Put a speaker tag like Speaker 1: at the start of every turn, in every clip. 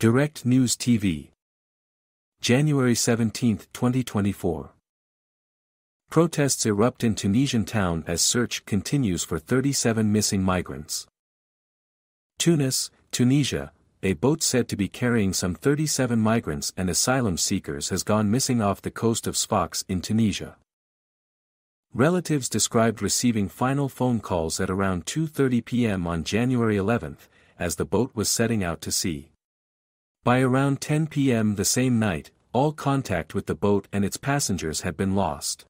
Speaker 1: Direct News TV. January 17, 2024. Protests erupt in Tunisian town as search continues for 37 missing migrants. Tunis, Tunisia, a boat said to be carrying some 37 migrants and asylum seekers has gone missing off the coast of Sfax in Tunisia. Relatives described receiving final phone calls at around 2:30 p.m. on January 11, as the boat was setting out to sea. By around 10 p.m. the same night, all contact with the boat and its passengers had been lost.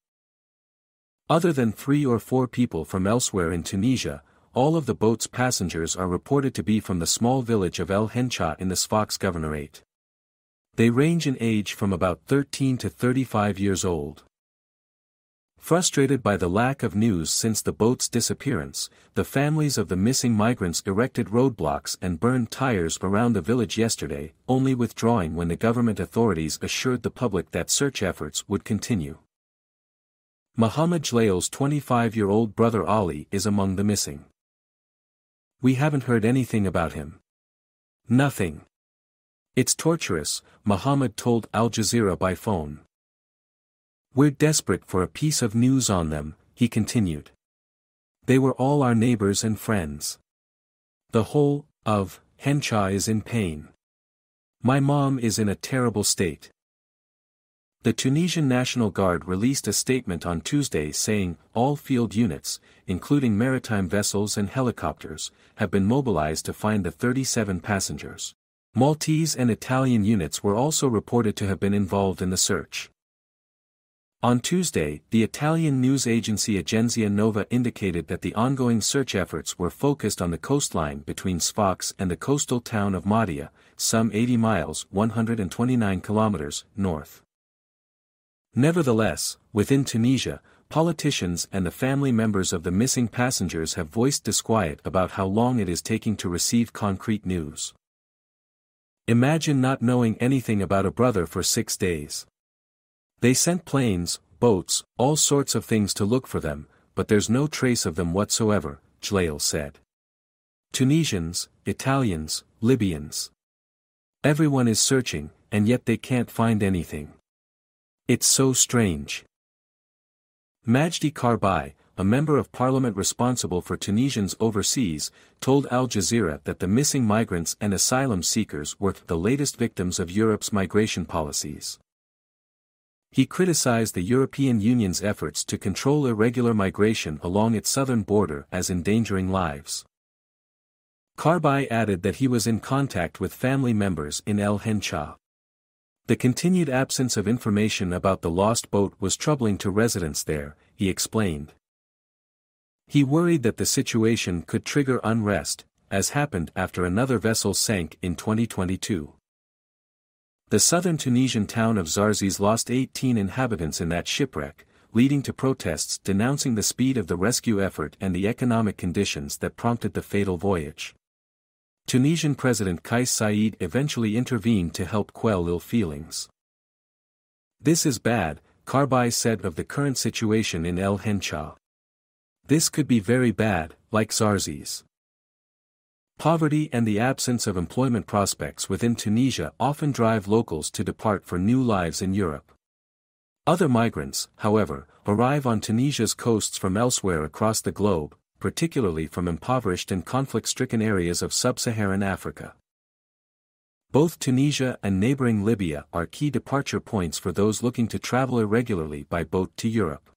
Speaker 1: Other than 3 or 4 people from elsewhere in Tunisia, all of the boat's passengers are reported to be from the small village of El Hencha in the Sfax governorate. They range in age from about 13 to 35 years old. Frustrated by the lack of news since the boat's disappearance, the families of the missing migrants erected roadblocks and burned tires around the village yesterday, only withdrawing when the government authorities assured the public that search efforts would continue. Mohammed Jlayal's 25-year-old brother Ali is among the missing. "We haven't heard anything about him. Nothing. It's torturous," Mohammed told Al Jazeera by phone. "We're desperate for a piece of news on them," he continued. "They were all our neighbors and friends. The whole of Hencha is in pain. My mom is in a terrible state." The Tunisian National Guard released a statement on Tuesday saying, all field units, including maritime vessels and helicopters, have been mobilized to find the 37 passengers. Maltese and Italian units were also reported to have been involved in the search. On Tuesday, the Italian news agency Agenzia Nova indicated that the ongoing search efforts were focused on the coastline between Sfax and the coastal town of Mahdia, some 80 miles (129 kilometers) north. Nevertheless, within Tunisia, politicians and the family members of the missing passengers have voiced disquiet about how long it is taking to receive concrete news. "Imagine not knowing anything about a brother for 6 days. They sent planes, boats, all sorts of things to look for them, but there's no trace of them whatsoever," Jlayal said. "Tunisians, Italians, Libyans. Everyone is searching, and yet they can't find anything. It's so strange." Majdi Karbai, a member of parliament responsible for Tunisians overseas, told Al Jazeera that the missing migrants and asylum seekers were the latest victims of Europe's migration policies. He criticized the European Union's efforts to control irregular migration along its southern border as endangering lives. Karbai added that he was in contact with family members in El Hencha. The continued absence of information about the lost boat was troubling to residents there, he explained. He worried that the situation could trigger unrest, as happened after another vessel sank in 2022. The southern Tunisian town of Zarzis lost 18 inhabitants in that shipwreck, leading to protests denouncing the speed of the rescue effort and the economic conditions that prompted the fatal voyage. Tunisian President Kais Saied eventually intervened to help quell ill feelings. "This is bad," Karbai said of the current situation in El Hencha. "This could be very bad, like Zarzis." Poverty and the absence of employment prospects within Tunisia often drive locals to depart for new lives in Europe. Other migrants, however, arrive on Tunisia's coasts from elsewhere across the globe, particularly from impoverished and conflict-stricken areas of sub-Saharan Africa. Both Tunisia and neighboring Libya are key departure points for those looking to travel irregularly by boat to Europe.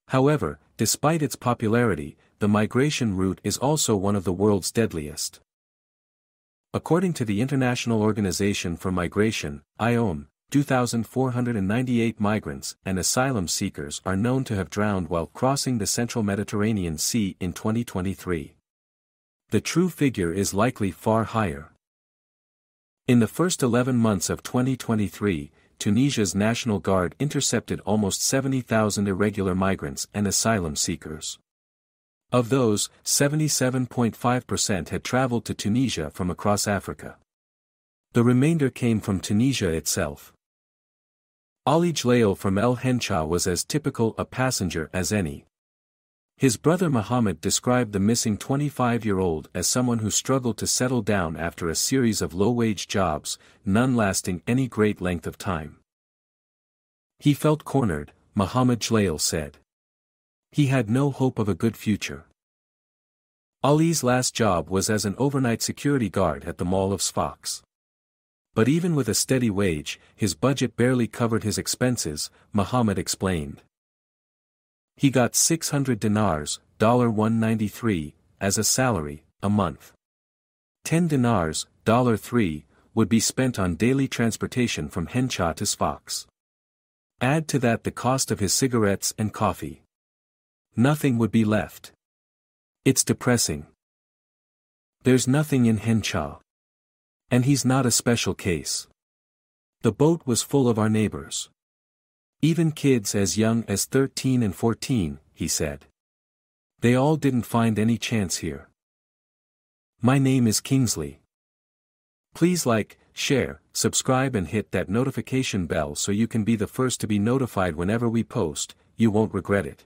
Speaker 1: However, despite its popularity, the migration route is also one of the world's deadliest. According to the International Organization for Migration, IOM, 2,498 migrants and asylum seekers are known to have drowned while crossing the central Mediterranean Sea in 2023. The true figure is likely far higher. In the first 11 months of 2023, Tunisia's National Guard intercepted almost 70,000 irregular migrants and asylum seekers. Of those, 77.5% had traveled to Tunisia from across Africa. The remainder came from Tunisia itself. Ali Jlayal from El Hencha was as typical a passenger as any. His brother Muhammad described the missing 25-year-old as someone who struggled to settle down after a series of low-wage jobs, none lasting any great length of time. He felt cornered, Muhammad Jlail said. He had no hope of a good future. Ali's last job was as an overnight security guard at the Mall of Sfax. But even with a steady wage, his budget barely covered his expenses, Muhammad explained. He got 600 dinars, $193, as a salary, a month. 10 dinars, $3, would be spent on daily transportation from Hencha to Sfax. Add to that the cost of his cigarettes and coffee. Nothing would be left. It's depressing. There's nothing in Hencha. And he's not a special case. The boat was full of our neighbors. Even kids as young as 13 and 14, he said. They all didn't find any chance here. My name is Kingsley. Please like, share, subscribe and hit that notification bell so you can be the first to be notified whenever we post. You won't regret it.